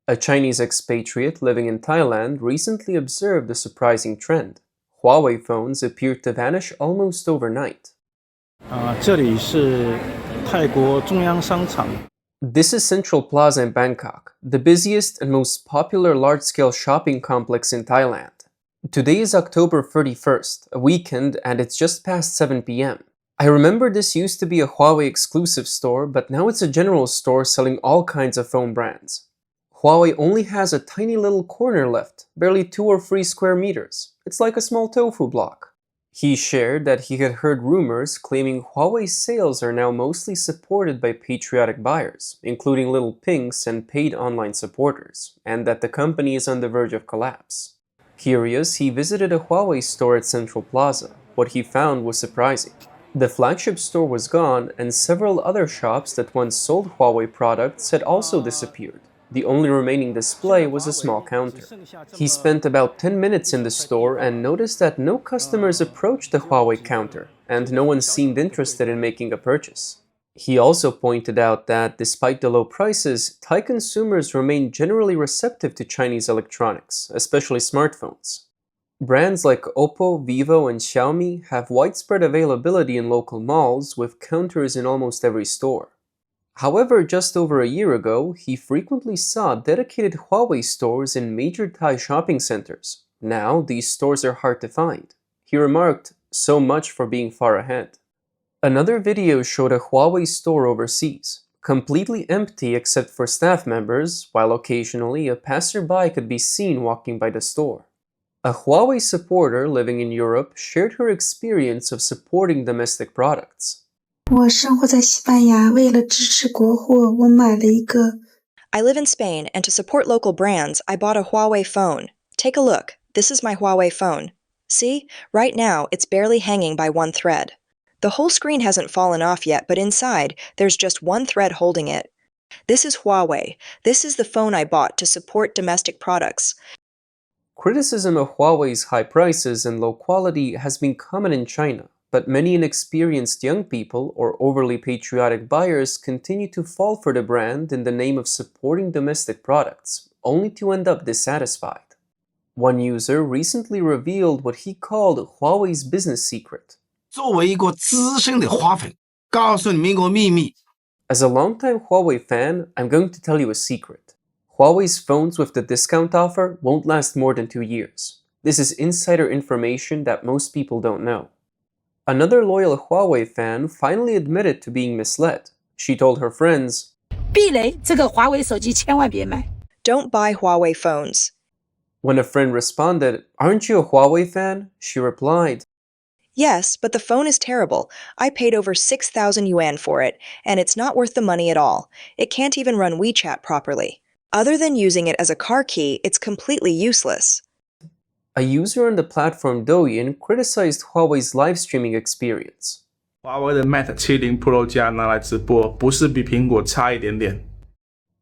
A Chinese expatriate living in Thailand recently observed a surprising trend. Huawei phones appeared to vanish almost overnight. 这里是泰国中央商场。 This is Central Plaza in Bangkok, the busiest and most popular large-scale shopping complex in Thailand. Today is October 31st, a weekend, and it's just past 7 p.m. I remember this used to be a Huawei exclusive store, but now it's a general store selling all kinds of phone brands. Huawei only has a tiny little corner left, barely 2 or 3 square meters. It's like a small tofu block. He shared that he had heard rumors claiming Huawei's sales are now mostly supported by patriotic buyers, including little pinks and paid online supporters, and that the company is on the verge of collapse. Curious, he visited a Huawei store at Central Plaza. What he found was surprising. The flagship store was gone, and several other shops that once sold Huawei products had also disappeared. The only remaining display was a small counter. He spent about 10 minutes in the store and noticed that no customers approached the Huawei counter, and no one seemed interested in making a purchase. He also pointed out that, despite the low prices, Thai consumers remain generally receptive to Chinese electronics, especially smartphones. Brands like Oppo, Vivo, and Xiaomi have widespread availability in local malls with counters in almost every store. However, just over a year ago, he frequently saw dedicated Huawei stores in major Thai shopping centers. Now, these stores are hard to find. He remarked, "So much for being far ahead." Another video showed a Huawei store overseas, completely empty except for staff members, while occasionally a passerby could be seen walking by the store. A Huawei supporter living in Europe shared her experience of supporting domestic products. 我生活在西班牙，为了支持国货，我买了一个。 I live in Spain, and to support local brands, I bought a Huawei phone. Take a look. This is my Huawei phone. See? Right now, it's barely hanging by one thread. The whole screen hasn't fallen off yet, but inside, there's just one thread holding it. This is Huawei. This is the phone I bought to support domestic products. Criticism of Huawei's high prices and low quality has been common in China, but many inexperienced young people or overly patriotic buyers continue to fall for the brand in the name of supporting domestic products, only to end up dissatisfied. One user recently revealed what he called Huawei's business secret. 作为一个资深的花粉，告诉你们一个秘密。 As a longtime Huawei fan, I'm going to tell you a secret. Huawei's phones with the discount offer won't last more than 2 years. This is insider information that most people don't know. Another loyal Huawei fan finally admitted to being misled. She told her friends, 避雷，这个华为手机千万别买。 Don't buy Huawei phones. When a friend responded, "Aren't you a Huawei fan?" she replied, Yes, but the phone is terrible. I paid over 6,000 yuan for it, and it's not worth the money at all. It can't even run WeChat properly. Other than using it as a car key, it's completely useless. A user on the platform Douyin criticized Huawei's live streaming experience. 华为的 Mate 70 Pro 加拿来直播，不是比苹果差一点点。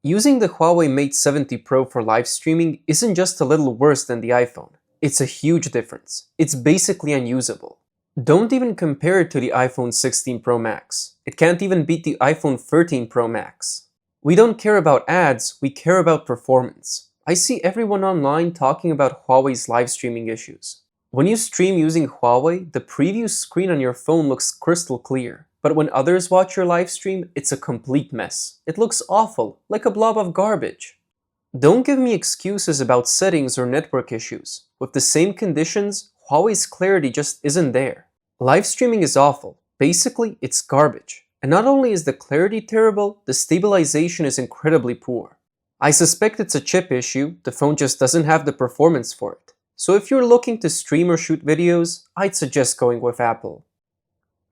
Using the Huawei Mate 70 Pro for live streaming isn't just a little worse than the iPhone. It's a huge difference. It's basically unusable. Don't even compare it to the iPhone 16 Pro Max. It can't even beat the iPhone 13 Pro Max. We don't care about ads, we care about performance. I see everyone online talking about Huawei's live streaming issues. When you stream using Huawei, the preview screen on your phone looks crystal clear. But when others watch your live stream, it's a complete mess. It looks awful, like a blob of garbage. Don't give me excuses about settings or network issues. With the same conditions, Huawei's clarity just isn't there. Live streaming is awful. Basically, it's garbage. And not only is the clarity terrible, the stabilization is incredibly poor. I suspect it's a chip issue, the phone just doesn't have the performance for it. So if you're looking to stream or shoot videos, I'd suggest going with Apple.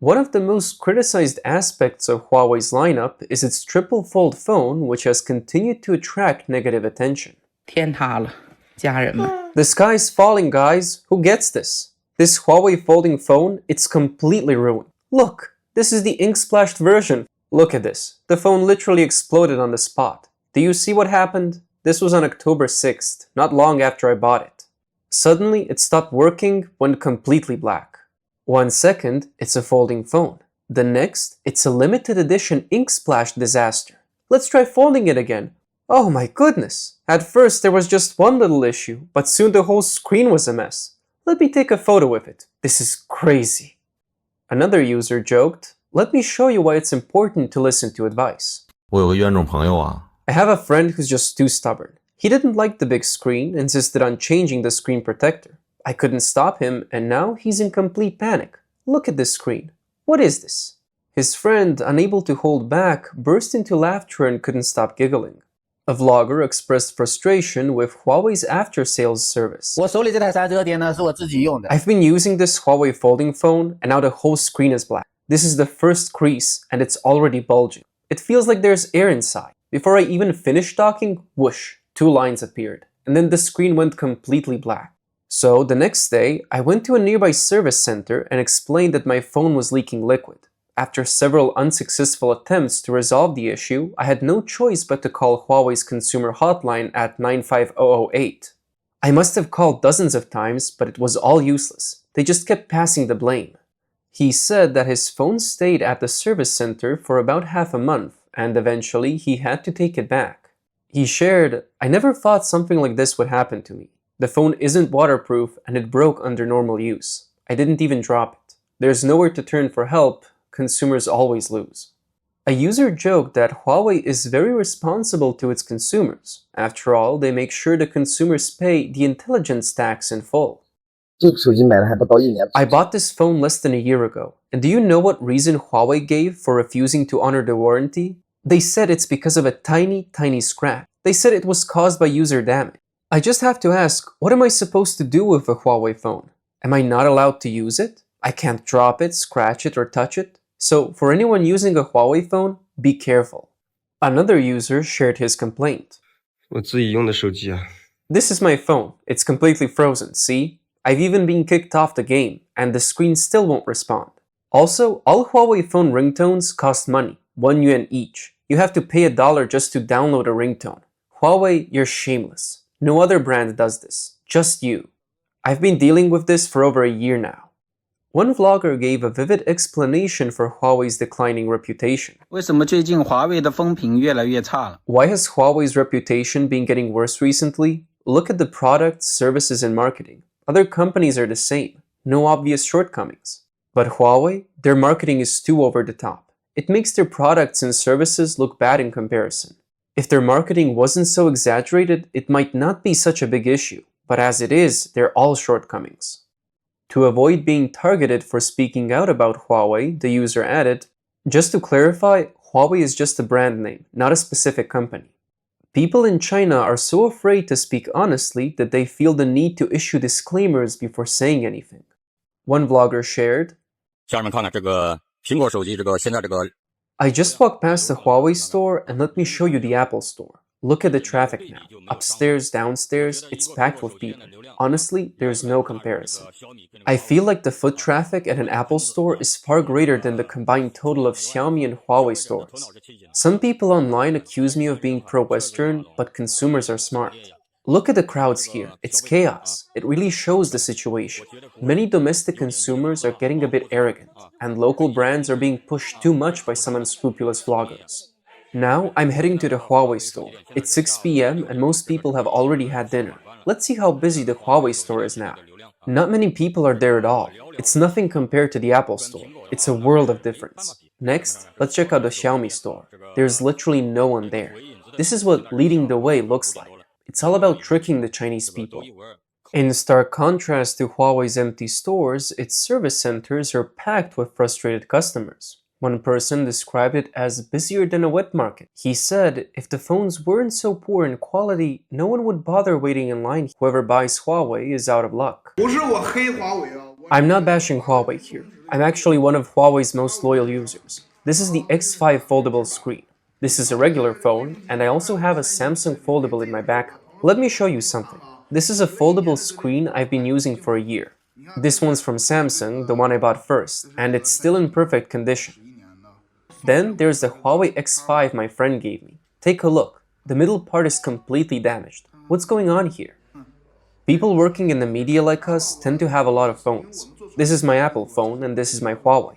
One of the most criticized aspects of Huawei's lineup is its triple fold phone, which has continued to attract negative attention. 天塌了，家人们。 The sky's falling, guys. Who gets this? This Huawei folding phone, it's completely ruined. Look, this is the ink-splashed version. Look at this. The phone literally exploded on the spot. Do you see what happened? This was on October 6th, not long after I bought it. Suddenly, it stopped working, went completely black. 1 second, it's a folding phone. The next, it's a limited edition ink splash disaster. Let's try folding it again. Oh my goodness! At first there was just one little issue, but soon the whole screen was a mess. Let me take a photo of it. This is crazy. Another user joked, let me show you why it's important to listen to advice. 我有个冤种朋友啊， I have a friend who's just too stubborn. He didn't like the big screen, insisted on changing the screen protector. I couldn't stop him, and now he's in complete panic. Look at this screen. What is this? His friend, unable to hold back, burst into laughter and couldn't stop giggling. A vlogger expressed frustration with Huawei's after-sales service. 我手里这台散热点呢，是我自己用的。 I've been using this Huawei folding phone, and now the whole screen is black. This is the first crease, and it's already bulging. It feels like there's air inside. Before I even finished talking, whoosh, 2 lines appeared, and then the screen went completely black. So, the next day, I went to a nearby service center and explained that my phone was leaking liquid. After several unsuccessful attempts to resolve the issue, I had no choice but to call Huawei's consumer hotline at 95008. I must have called dozens of times, but it was all useless. They just kept passing the blame. He said that his phone stayed at the service center for about half a month, and eventually he had to take it back. He shared, I never thought something like this would happen to me. The phone isn't waterproof and it broke under normal use. I didn't even drop it. There's nowhere to turn for help. Consumers always lose. A user joked that Huawei is very responsible to its consumers. After all, they make sure the consumers pay the intelligence tax in full. 这个手机买了还不到1年。 I bought this phone less than a year ago. And do you know what reason Huawei gave for refusing to honor the warranty? They said it's because of a tiny scratch. They said it was caused by user damage. I just have to ask, what am I supposed to do with a Huawei phone? Am I not allowed to use it? I can't drop it, scratch it, or touch it? So, for anyone using a Huawei phone, be careful. Another user shared his complaint. 我自己用的手机啊。 This is my phone. It's completely frozen, see? I've even been kicked off the game, and the screen still won't respond. Also, all Huawei phone ringtones cost money, 1 yuan each. You have to pay $1 just to download a ringtone. Huawei, you're shameless. No other brand does this. Just you. I've been dealing with this for over a year now. One vlogger gave a vivid explanation for Huawei's declining reputation. 为什么最近华为的风评越来越差了？ Why has Huawei's reputation been getting worse recently? Look at the products, services, and marketing. Other companies are the same. No obvious shortcomings. But Huawei, their marketing is too over the top. It makes their products and services look bad in comparison. If their marketing wasn't so exaggerated, it might not be such a big issue. But as it is, they're all shortcomings. To avoid being targeted for speaking out about Huawei, the user added, just to clarify, Huawei is just a brand name, not a specific company. People in China are so afraid to speak honestly that they feel the need to issue disclaimers before saying anything. One vlogger shared, 家人们看看这个苹果手机，现在 I just walked past the Huawei store and let me show you the Apple store. Look at the traffic now. Upstairs, downstairs, it's packed with people. Honestly, there's no comparison. I feel like the foot traffic at an Apple store is far greater than the combined total of Xiaomi and Huawei stores. Some people online accuse me of being pro-Western, but consumers are smart. Look at the crowds here. It's chaos. It really shows the situation. Many domestic consumers are getting a bit arrogant, and local brands are being pushed too much by some unscrupulous vloggers. Now, I'm heading to the Huawei store. It's 6 p.m. and most people have already had dinner. Let's see how busy the Huawei store is now. Not many people are there at all. It's nothing compared to the Apple store. It's a world of difference. Next, let's check out the Xiaomi store. There's literally no one there. This is what leading the way looks like. It's all about tricking the Chinese people. In stark contrast to Huawei's empty stores, its service centers are packed with frustrated customers. One person described it as busier than a wet market. He said, if the phones weren't so poor in quality, no one would bother waiting in line. Whoever buys Huawei is out of luck. I'm not bashing Huawei here. I'm actually one of Huawei's most loyal users. This is the X5 foldable screen. This is a regular phone, and I also have a Samsung foldable in my backup. Let me show you something. This is a foldable screen I've been using for a year. This one's from Samsung, the one I bought first, and it's still in perfect condition. Then there's the Huawei X5 my friend gave me. Take a look. The middle part is completely damaged. What's going on here? People working in the media like us tend to have a lot of phones. This is my Apple phone and this is my Huawei.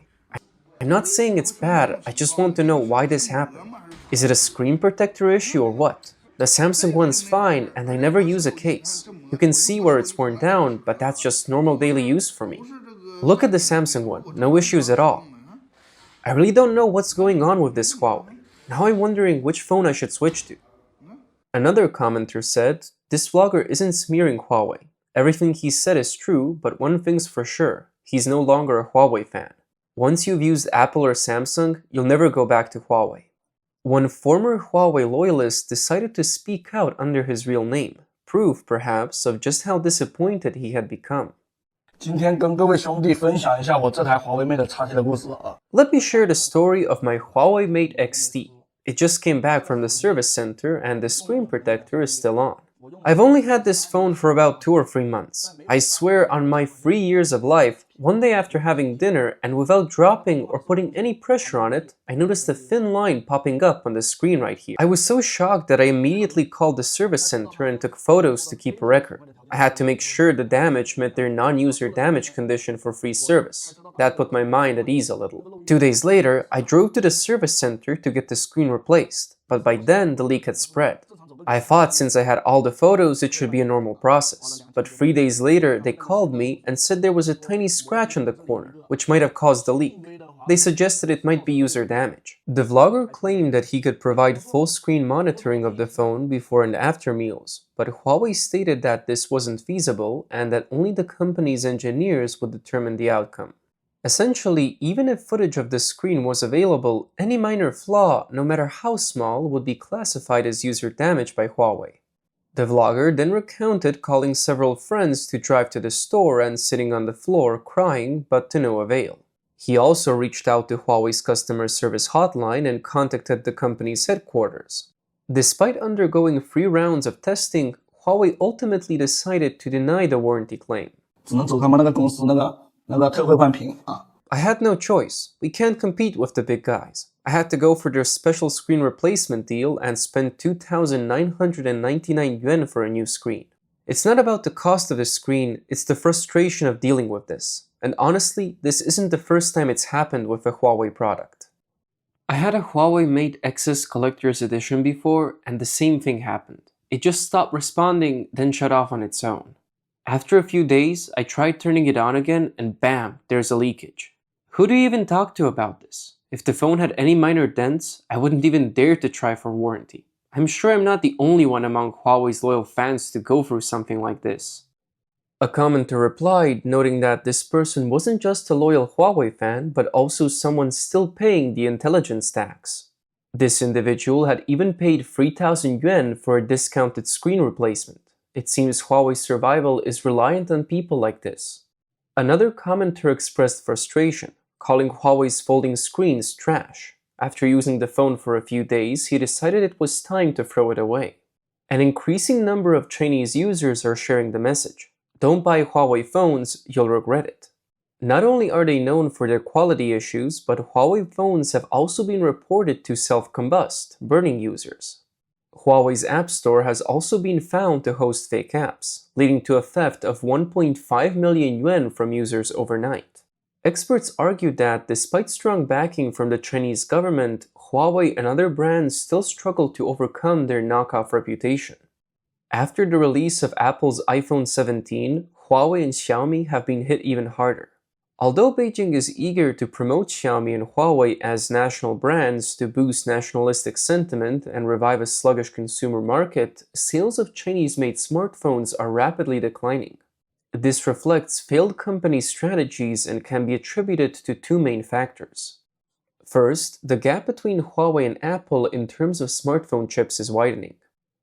I'm not saying it's bad, I just want to know why this happened. Is it a screen protector issue or what? The Samsung one's fine and I never use a case. You can see where it's worn down, but that's just normal daily use for me. Look at the Samsung one, no issues at all. I really don't know what's going on with this Huawei. Now I'm wondering which phone I should switch to. Another commenter said, this vlogger isn't smearing Huawei. Everything he said is true, but one thing's for sure, he's no longer a Huawei fan. Once you've used Apple or Samsung, you'll never go back to Huawei. One former Huawei loyalist decided to speak out under his real name, proof, perhaps, of just how disappointed he had become. 今天跟各位兄弟分享一下我这台华为 Mate X T 的故事啊。 Let me share the story of my Huawei Mate XT. It just came back from the service center and the screen protector is still on. I've only had this phone for about 2 or 3 months. I swear on my 3 years of life, one day after having dinner and without dropping or putting any pressure on it, I noticed a thin line popping up on the screen right here. I was so shocked that I immediately called the service center and took photos to keep a record. I had to make sure the damage met their non-user damage condition for free service. That put my mind at ease a little. 2 days later, I drove to the service center to get the screen replaced, but by then the leak had spread. I thought since I had all the photos it should be a normal process, but 3 days later they called me and said there was a tiny scratch on the corner, which might have caused the leak. They suggested it might be user damage. The vlogger claimed that he could provide full screen monitoring of the phone before and after meals, but Huawei stated that this wasn't feasible and that only the company's engineers would determine the outcome. Essentially, even if footage of the screen was available, any minor flaw, no matter how small, would be classified as user damage by Huawei. The vlogger then recounted calling several friends to drive to the store and sitting on the floor crying, but to no avail. He also reached out to Huawei's customer service hotline and contacted the company's headquarters. Despite undergoing 3 rounds of testing, Huawei ultimately decided to deny the warranty claim. 只能走他们那个公司那个特惠换屏啊。 I had no choice. We can't compete with the big guys. I had to go for their special screen replacement deal and spend 2,999 yuan for a new screen. It's not about the cost of the screen, it's the frustration of dealing with this. And honestly, this isn't the first time it's happened with a Huawei product. I had a Huawei Mate XS Collector's Edition before, and the same thing happened. It just stopped responding, then shut off on its own. After a few days, I tried turning it on again, and bam, there's a leakage. Who do you even talk to about this? If the phone had any minor dents, I wouldn't even dare to try for warranty. I'm sure I'm not the only one among Huawei's loyal fans to go through something like this. A commenter replied, noting that this person wasn't just a loyal Huawei fan, but also someone still paying the intelligence tax. This individual had even paid 3,000 yuan for a discounted screen replacement. It seems Huawei's survival is reliant on people like this. Another commenter expressed frustration, calling Huawei's folding screens trash. After using the phone for a few days, he decided it was time to throw it away. An increasing number of Chinese users are sharing the message. Don't buy Huawei phones, you'll regret it. Not only are they known for their quality issues, but Huawei phones have also been reported to self-combust, burning users. Huawei's App Store has also been found to host fake apps, leading to a theft of 1.5 million yuan from users overnight. Experts argued that despite strong backing from the Chinese government, Huawei and other brands still struggle to overcome their knockoff reputation. After the release of Apple's iPhone 17, Huawei and Xiaomi have been hit even harder. Although Beijing is eager to promote Xiaomi and Huawei as national brands to boost nationalistic sentiment and revive a sluggish consumer market, sales of Chinese-made smartphones are rapidly declining. This reflects failed company strategies and can be attributed to 2 main factors. First, the gap between Huawei and Apple in terms of smartphone chips is widening.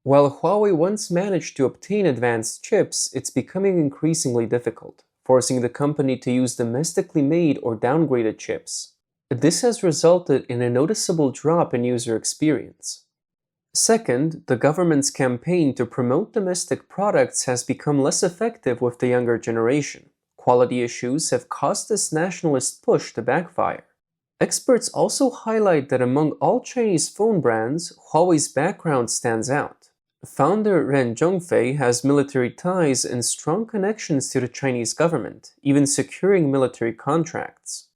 While Huawei once managed to obtain advanced chips, it's becoming increasingly difficult, forcing the company to use domestically made or downgraded chips. This has resulted in a noticeable drop in user experience. Second, the government's campaign to promote domestic products has become less effective with the younger generation. Quality issues have caused this nationalist push to backfire. Experts also highlight that among all Chinese phone brands, Huawei's background stands out. Founder Ren Zhongfei has military ties and strong connections to the Chinese government, even securing military contracts.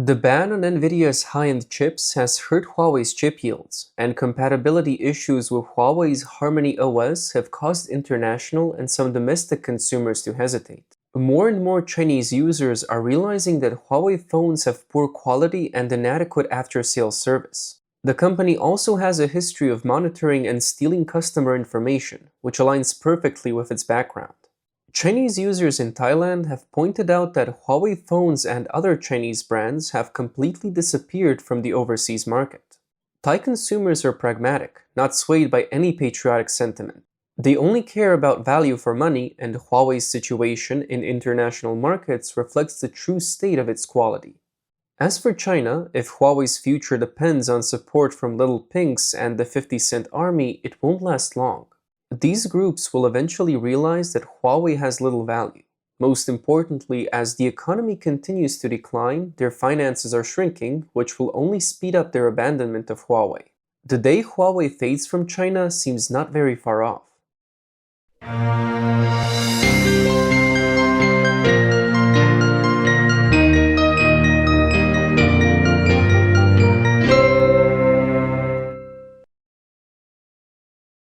The ban on Nvidia's high-end chips has hurt Huawei's chip yields, and compatibility issues with Huawei's Harmony OS have caused international and some domestic consumers to hesitate. More and more Chinese users are realizing that Huawei phones have poor quality and inadequate after-sales service. The company also has a history of monitoring and stealing customer information, which aligns perfectly with its background. Chinese users in Thailand have pointed out that Huawei phones and other Chinese brands have completely disappeared from the overseas market. Thai consumers are pragmatic, not swayed by any patriotic sentiment. They only care about value for money, and Huawei's situation in international markets reflects the true state of its quality. As for China, if Huawei's future depends on support from Little Pinks and the 50-cent army, it won't last long. These groups will eventually realize that Huawei has little value. Most importantly, as the economy continues to decline, their finances are shrinking, which will only speed up their abandonment of Huawei. The day Huawei fades from China seems not very far off.